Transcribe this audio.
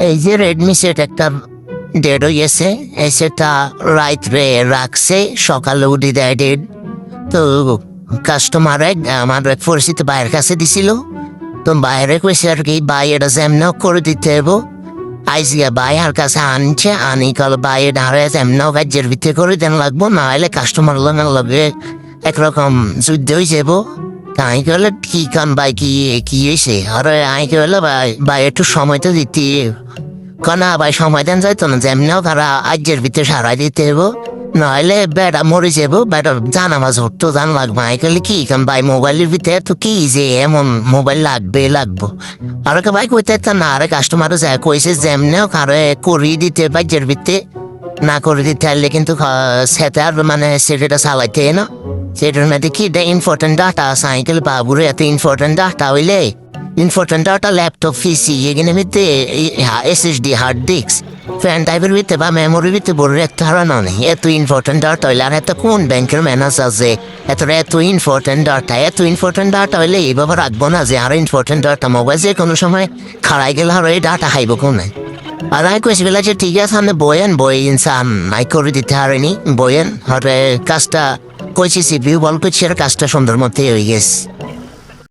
এই যে Redmi set একটা ডেড হয়ে গেছে, এই সেটটা রাত্রে রাখছে, সকালে উঠে দেয় ডেড। তো কাস্টমার আমার এক পরিচিত ভাইয়ের কাছে দিছিল, তো বাইরে কইছে আর কি ভাই এটা যেমন করে দিতে হবো। আইসিয়া ভাই আর কাছে আনছে, আনি কল ভাই ধারে যেমন কাজের ভিতরে করে দেন লাগবো, না হলে কাস্টমার লগে একরকম যুদ্ধ হয়ে যাবো। তাই কলে কি কান ভাই কি কি হয়েছে, আর আই কলে ভাই একটু সময় তো দিতে কনা ভাই, সময় দেন যাইতো না, যেমনিও তারা আজের ভিতরে সারাই দিতে হবো, নইলে বেটা মরে যাবো, বেটা জানামাজ হতো জান লাগবো। আই কলে কি কান ভাই মোবাইলের ভিতরে তো কি যে এমন মোবাইল লাগবো। আর ভাই কইতে না, আরে কাস্টমারও যায় কইছে যেমনিও কারে করিয়ে দিতে বাজের ভিতরে, না করে দিতে পারলে কিন্তু সেটা আর মানে সেটা চালাইতে না। সেটার মধ্যে কি ইম্পর্টেন্ট ডাটা সাইকেল বাবুরে, এত ইম্পর্টেন্ট ডাটা হইলে ইম্পর্টেন্ট ডাটা ল্যাপটপ পিসি এখানে ভিতরে SSD হার্ড ডিস্ক ফ্যান টাইপের ভিতরে বা মেমোরির ভিতরে বড় একটা ধারণা নেই। এত ইম্পর্টেন্ট ডাটা হইলে, আর এত কোন ব্যাংকের ম্যানেজ আছে এত ইম্পর্টেন্ট ডাটা হইলে এইভাবে রাখবো না যে আরো ইম্পর্টেন্ট ডাটা মোবাইল যে কোনো সময় খাড়াই গেলে আর এই ডাটা খাইব কোনে। আর আমি কইছি বেলা যে ঠিক আছে আপনি বই ইনসান নাই করে দিতে হারেনি বইয়েন হরে কাজটা কইছি সিপিউ বল করছি, আর কাজটা সুন্দর মধ্যে হয়ে গেছে।